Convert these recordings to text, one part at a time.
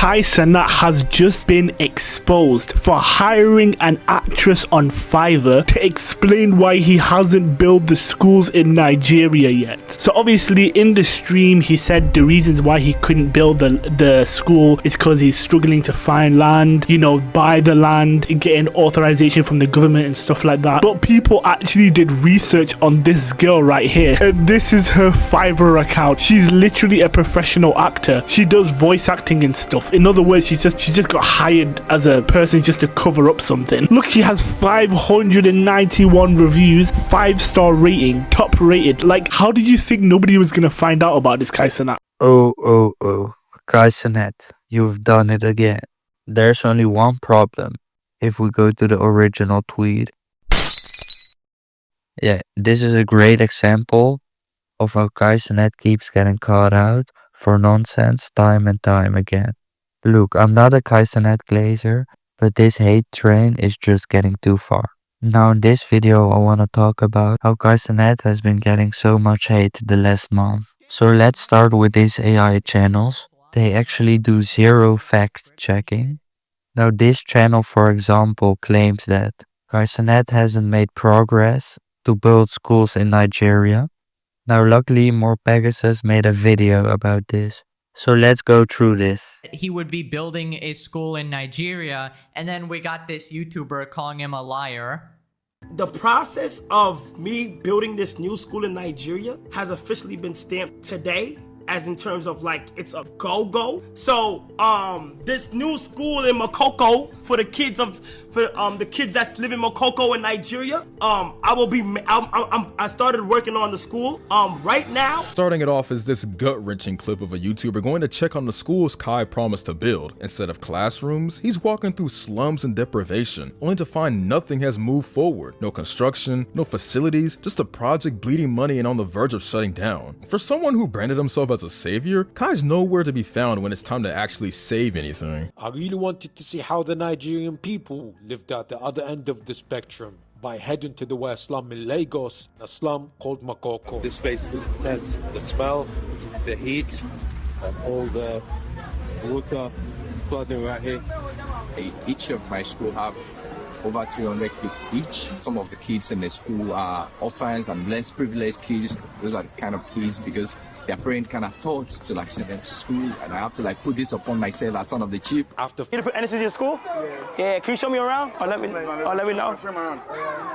Kai Cenat has just been exposed for hiring an actress on Fiverr to explain why he hasn't built the schools in Nigeria yet. So obviously in the stream he said the reasons why he couldn't build the school is because he's struggling to find land, you know, buy the land, getting authorization from the government and stuff like that. But people actually did research on this girl right here, and this is her Fiverr account. She's literally a professional actor. She does voice acting and stuff. In other words, she just got hired as a person just to cover up something. Look, she has 591 reviews, 5-star rating, top rated. Like, how did you think nobody was gonna find out about this Kai Cenat? Oh, Kai Cenat, you've done it again. There's only one problem. If we go to the original tweet. Yeah, this is a great example of how Kai Cenat keeps getting caught out for nonsense time and time again. Look, I'm not a Kai Cenat glazer, but this hate train is just getting too far. Now in this video I want to talk about how Kai Cenat has been getting so much hate the last month. So let's start with these AI channels. They actually do zero fact checking. Now this channel, for example, claims that Kai Cenat hasn't made progress to build schools in Nigeria. Now luckily More Pegasus made a video about this. So let's go through this. He would be building a school in Nigeria, and then we got this YouTuber calling him a liar. The process of me building this new school in Nigeria has officially been stamped today, as in terms of like it's a go-go. So this new school in Makoko for the kids that's live in Makoko in Nigeria, I started working on the school right now. Starting it off is this gut-wrenching clip of a YouTuber going to check on the schools Kai promised to build. Instead of classrooms, he's walking through slums and deprivation, only to find nothing has moved forward. No construction, no facilities, just a project bleeding money and on the verge of shutting down. For someone who branded himself as a savior, Kai's nowhere to be found when it's time to actually save anything. I really wanted to see how the Nigerian people lived at the other end of the spectrum by heading to the worst slum in Lagos, a slum called Makoko. This place is intense. The smell, the heat, and all the water flooding right here. Each of my school have over 300 kids each. Some of the kids in the school are orphans and less privileged kids. Those are the kind of kids because their parents can afford to like send them to school, and I have to like put this upon myself as son of the chief. After you put NSC in school? Yes. Yeah, can you show me around? Or let me know.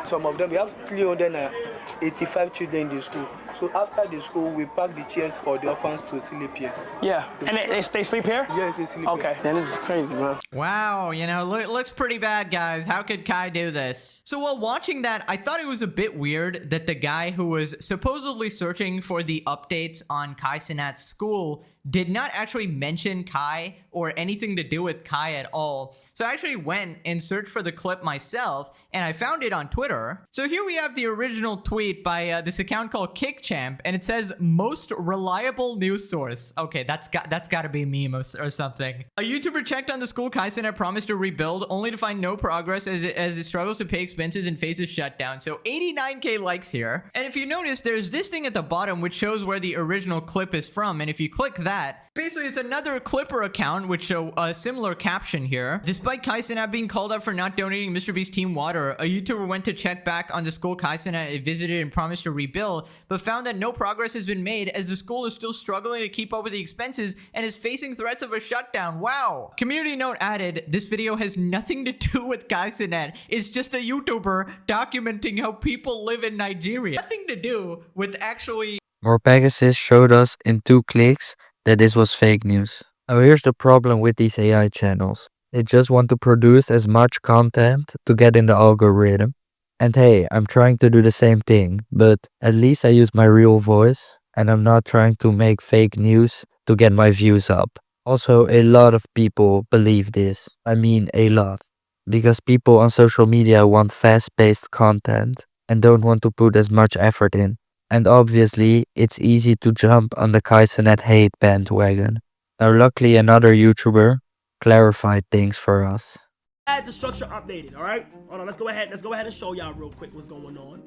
Some of them, we have 385 children in the school. So after the school, we pack the chairs for the orphans to sleep here. Yeah, and they sleep here? Yes, they sleep okay. here. Then this is crazy, bro. Wow, you know, looks pretty bad, guys. How could Kai do this? So while watching that, I thought it was a bit weird that the guy who was supposedly searching for the updates on Kai Cenat's school did not actually mention Kai or anything to do with Kai at all. So I actually went and searched for the clip myself, and I found it on Twitter. So here we have the original tweet by this account called KickChamp, and it says, most reliable news source. Okay, that's got to be a meme or something. A YouTuber checked on the school Kai Cenat promised to rebuild, only to find no progress as it struggles to pay expenses and faces shutdown. So 89k likes here. And if you notice, there's this thing at the bottom which shows where the original clip is from, and if you click that, basically it's another Clipper account which show a similar caption here. Despite Kai Cenat being called out for not donating Mr. Beast Team Water, a YouTuber went to check back on the school Kai Cenat visited and promised to rebuild, but found that no progress has been made as the school is still struggling to keep up with the expenses and is facing threats of a shutdown. Wow. Community note added, this video has nothing to do with Kai Cenat. It's just a YouTuber documenting how people live in Nigeria. Nothing to do with actually... More Pegasus showed us in 2 clicks that this was fake news. Now here's the problem with these AI channels. They just want to produce as much content to get in the algorithm. And hey, I'm trying to do the same thing, but at least I use my real voice and I'm not trying to make fake news to get my views up. Also, a lot of people believe this. I mean a lot. Because people on social media want fast-paced content and don't want to put as much effort in. And obviously, it's easy to jump on the Kai Cenat hate bandwagon. Now luckily another YouTuber clarified things for us. Had the structure updated, all right? Hold on, let's go ahead and show y'all real quick what's going on.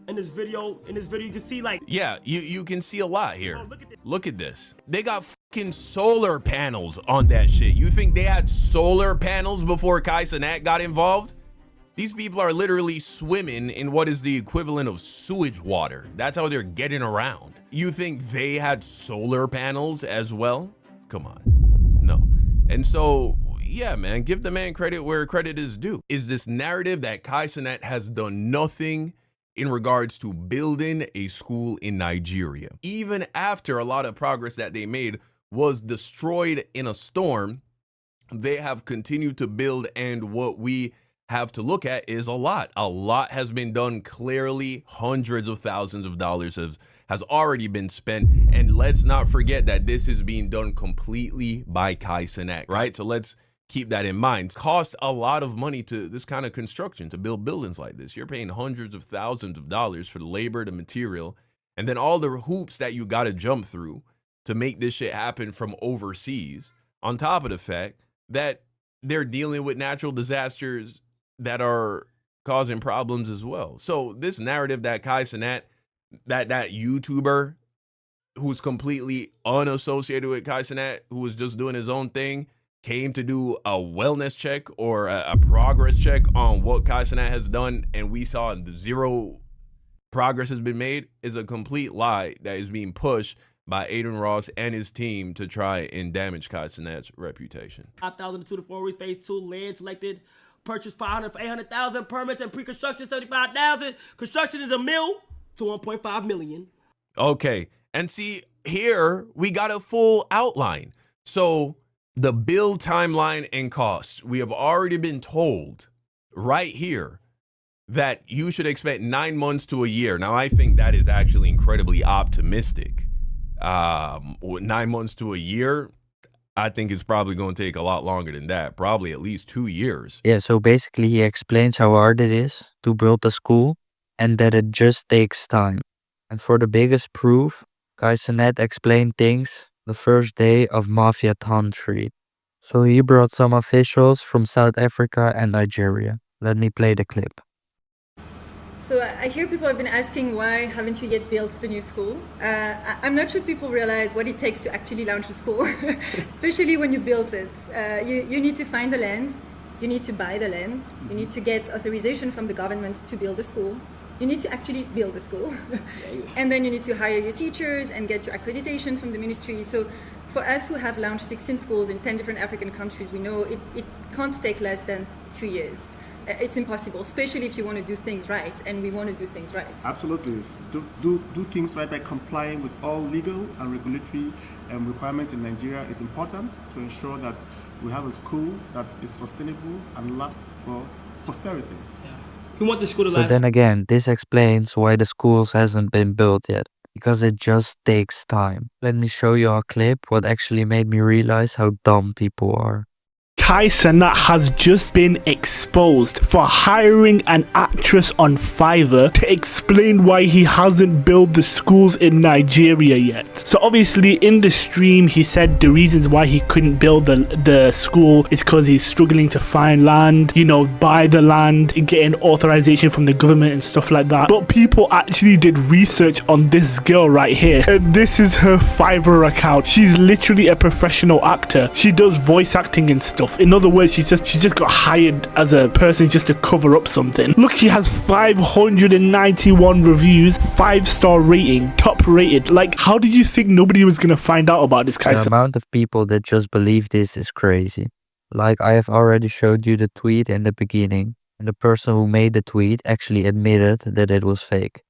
In this video, you can see like... Yeah, you can see a lot here. Oh, look at this. They got solar panels on that shit. You think they had solar panels before Kai Cenat got involved? These people are literally swimming in what is the equivalent of sewage water. That's how they're getting around. You think they had solar panels as well? Come on. No. And so, yeah, man, give the man credit where credit is due. Is this narrative that Kai Cenat has done nothing in regards to building a school in Nigeria, even after a lot of progress that they made was destroyed in a storm? They have continued to build, and what we have to look at is a lot has been done. Clearly hundreds of thousands of dollars has already been spent, and let's not forget that this is being done completely by Kai Cenat, right? So let's keep that in mind. It costs a lot of money to this kind of construction, to build buildings like this. You're paying hundreds of thousands of dollars for the labor, the material, and then all the hoops that you got to jump through to make this shit happen from overseas, on top of the fact that they're dealing with natural disasters that are causing problems as well. So this narrative that Kai Cenat, that YouTuber who's completely unassociated with Kai Cenat, who was just doing his own thing, came to do a wellness check or a progress check on what Kai Cenat has done, and we saw zero progress has been made, is a complete lie that is being pushed by Aiden Ross and his team to try and damage Kai Cenat's reputation. 5,000 to 2 to 4 weeks, phase 2, land selected, purchase 500 for 800,000, permits and pre-construction 75,000, construction is $1 million to 1.5 million. Okay, and see, here we got a full outline. So the build timeline and costs, we have already been told right here that you should expect 9 months to a year. Now, I think that is actually incredibly optimistic. 9 months to a year, I think it's probably going to take a lot longer than that, probably at least 2 years. Yeah, so basically he explains how hard it is to build a school and that it just takes time. And for the biggest proof, Kai Cenat explained things the first day of Mafiathon 3. So he brought some officials from South Africa and Nigeria. Let me play the clip. So I hear people have been asking, why haven't you yet built the new school? I'm not sure people realize what it takes to actually launch a school, especially when you build it. You need to find the land, you need to buy the land, you need to get authorization from the government to build a school. You need to actually build a school. And then you need to hire your teachers and get your accreditation from the ministry. So for us who have launched 16 schools in 10 different African countries, we know it can't take less than 2 years. It's impossible, especially if you want to do things right, and we want to do things right. Absolutely. Do things right by complying with all legal and regulatory requirements in Nigeria is important to ensure that we have a school that is sustainable and lasts for posterity. We want the school to So last. then again, this explains why the schools hasn't been built yet. Because it just takes time. Let me show you a clip what actually made me realize how dumb people are. Kai Cenat has just been exposed for hiring an actress on Fiverr to explain why he hasn't built the schools in Nigeria yet. So obviously in the stream he said the reasons why he couldn't build the school is because he's struggling to find land, you know, buy the land, getting authorization from the government and stuff like that. But people actually did research on this girl right here, and this is her Fiverr account. She's literally a professional actor. She does voice acting and stuff. In other words, she just got hired as a person just to cover up something. Look, she has 591 reviews, 5-star rating, top rated. Like, how did you think nobody was gonna find out about this guy? The amount of people that just believe this is crazy. Like, I have already showed you the tweet in the beginning, and the person who made the tweet actually admitted that it was fake.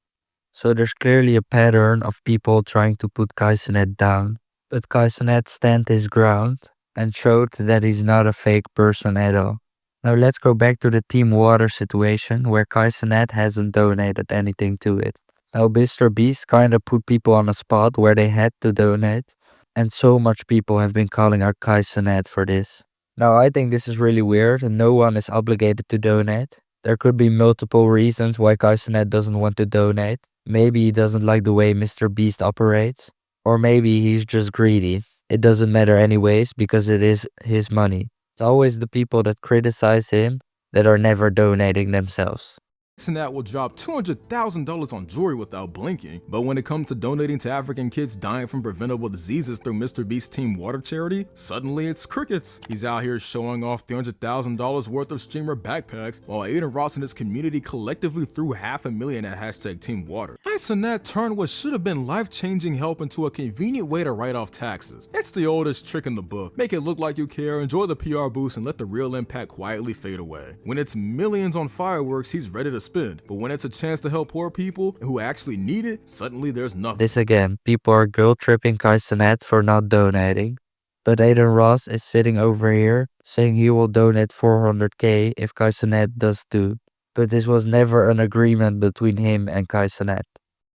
So there's clearly a pattern of people trying to put Kai Cenat down. But Kai Cenat stand his ground and showed that he's not a fake person at all. Now let's go back to the Team Water situation where Kai Cenat hasn't donated anything to it. Now Mr. Beast kinda put people on a spot where they had to donate, and so much people have been calling out Kai Cenat for this. Now I think this is really weird and no one is obligated to donate. There could be multiple reasons why Kai Cenat doesn't want to donate. Maybe he doesn't like the way Mr. Beast operates, or maybe he's just greedy. It doesn't matter anyways because it is his money. It's always the people that criticize him that are never donating themselves. Cenat will drop $200,000 on jewelry without blinking, but when it comes to donating to African kids dying from preventable diseases through MrBeast's Team Water charity, suddenly it's crickets. He's out here showing off $300,000 worth of streamer backpacks, while Aiden Ross and his community collectively threw $500,000 at hashtag Team Water. Kai Cenat turned what should have been life-changing help into a convenient way to write off taxes. It's the oldest trick in the book. Make it look like you care, enjoy the PR boost, and let the real impact quietly fade away. When it's millions on fireworks, he's ready to spend, but when it's a chance to help poor people who actually need it, suddenly there's nothing. This again, people are guilt-tripping Kai Cenat for not donating. But Aiden Ross is sitting over here saying he will donate 400k if Kai Cenat does too. But this was never an agreement between him and Kai Cenat.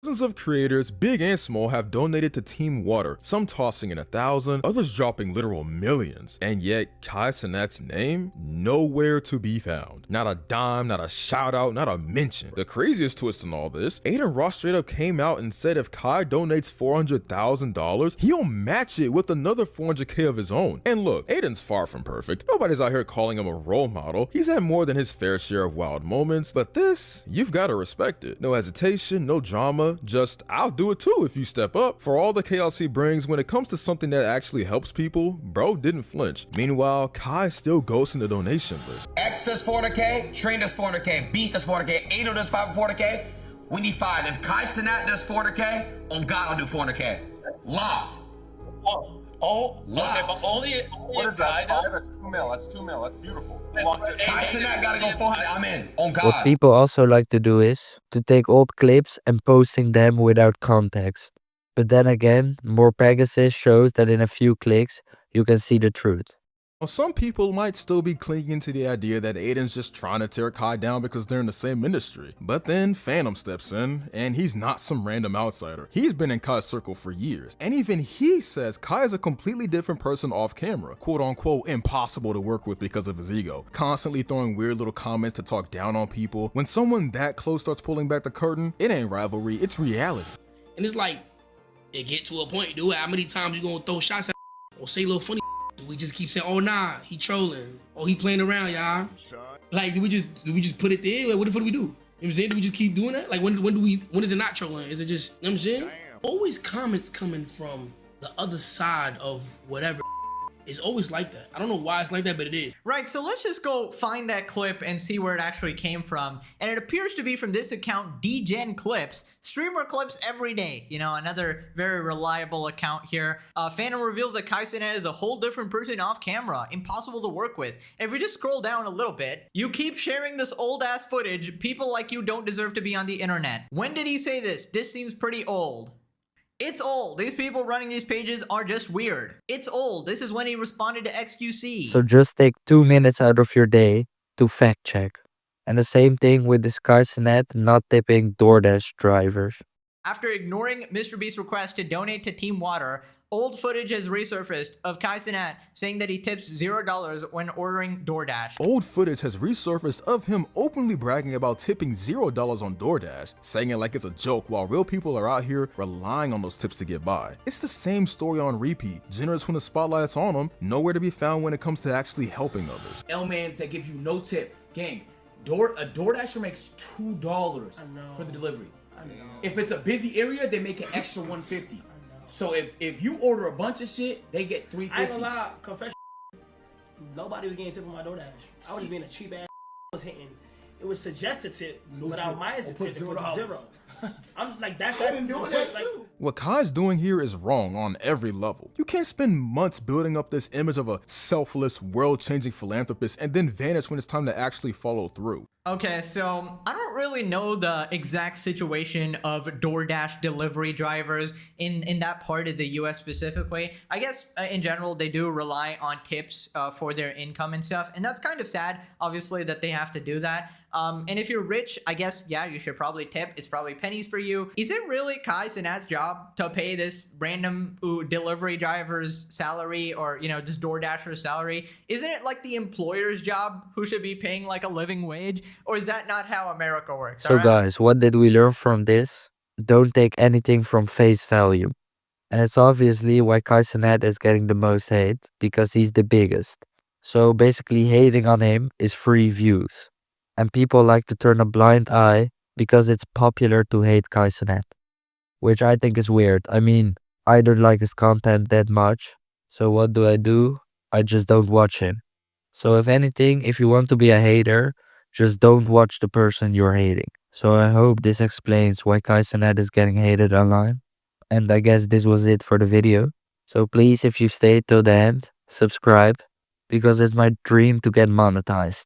Dozens of creators, big and small, have donated to Team Water, some tossing in 1,000, others dropping literal millions. And yet, Kai Cenat's name? Nowhere to be found. Not a dime, not a shout out, not a mention. The craziest twist in all this, Aiden Ross straight up came out and said if Kai donates $400,000, he'll match it with another 400k of his own. And look, Aiden's far from perfect. Nobody's out here calling him a role model. He's had more than his fair share of wild moments, but this, you've got to respect it. No hesitation, no drama. Just, I'll do it too if you step up. For all the chaos he brings, when it comes to something that actually helps people, bro didn't flinch. Meanwhile, Kai still goes in the donation list. X does 400k, Train does 400k, Beast does 400k, Ado does 400k. We need 5. If Kai Cenat does 400k, on God I'll do 400k. Locked. Okay, but only what is that? That's 2 mil. That's 2 mil. That's beautiful. Kai Cenat gotta go 400. I'm in. On God. What people also like to do is to take old clips and posting them without context. But then again, more Pegasus shows that in a few clicks, you can see the truth. Well, some people might still be clinging to the idea that Aiden's just trying to tear Kai down because they're in the same industry. But then Phantom steps in, and he's not some random outsider. He's been in Kai's circle for years, and even he says Kai is a completely different person off camera, quote unquote impossible to work with because of his ego, constantly throwing weird little comments to talk down on people. When someone that close starts pulling back the curtain, it ain't rivalry, it's reality. And it's like, it get to a point, dude, how many times you gonna throw shots at or say a little funny? Do we just keep saying, oh nah, he trolling, oh he playing around, y'all? Like, do we just put it there? Like, what do we do? You know what I'm saying? Do we just keep doing that? Like, when is it not trolling? Is it just, you know what I'm saying? Always comments coming from the other side of whatever. It's always like that. I don't know why it's like that, but it is. Right, so let's just go find that clip and see where it actually came from. And it appears to be from this account, DGen Clips, streamer clips every day. You know, another very reliable account here. Phantom reveals that Kai Cenat is a whole different person off camera, impossible to work with. If we just scroll down a little bit, you keep sharing this old ass footage. People like you don't deserve to be on the internet. When did he say this? This seems pretty old. It's old. These people running these pages are just weird. It's old. This is when he responded to XQC. So just take 2 minutes out of your day to fact check. And the same thing with this Kai Cenat not tipping DoorDash drivers. After ignoring MrBeast's request to donate to Team Water, old footage has resurfaced of Kai Cenat saying that he tips $0 when ordering DoorDash. Old footage has resurfaced of him openly bragging about tipping $0 on DoorDash, saying it like it's a joke while real people are out here relying on those tips to get by. It's the same story on repeat, generous when the spotlight's on them, nowhere to be found when it comes to actually helping others. L-mans that give you no tip. Gang, a DoorDasher makes $2 for the delivery. If it's a busy area, they make an extra $1.50. So if you order a bunch of shit, they get $3.50. I ain't gonna lie, confession. Nobody was getting tip on my DoorDash. I was being a cheap ass. Was hitting. It was suggested tip, but I minus the tip. It was $0. I'm like that's doing that like. What Kai's doing here is wrong on every level. You can't spend months building up this image of a selfless, world-changing philanthropist and then vanish when it's time to actually follow through. Okay, so I don't really know the exact situation of DoorDash delivery drivers in that part of the US specifically. I guess in general, they do rely on tips for their income and stuff. And that's kind of sad, obviously, that they have to do that. And if you're rich, I guess, yeah, you should probably tip. It's probably pennies for you. Is it really Kai Cenat's job to pay this random delivery driver's salary or, you know, this DoorDasher's salary? Isn't it like the employer's job who should be paying like a living wage? Or is that not how America works? So guys, what did we learn from this? Don't take anything from face value. And it's obviously why Kai Cenat is getting the most hate, because he's the biggest. So basically hating on him is free views. And people like to turn a blind eye because it's popular to hate Kai Cenat, which I think is weird. I mean, I don't like his content that much, so what do? I just don't watch him. So if anything, if you want to be a hater, just don't watch the person you're hating. So I hope this explains why Kai Cenat is getting hated online. And I guess this was it for the video. So please, if you stayed till the end, subscribe, because it's my dream to get monetized.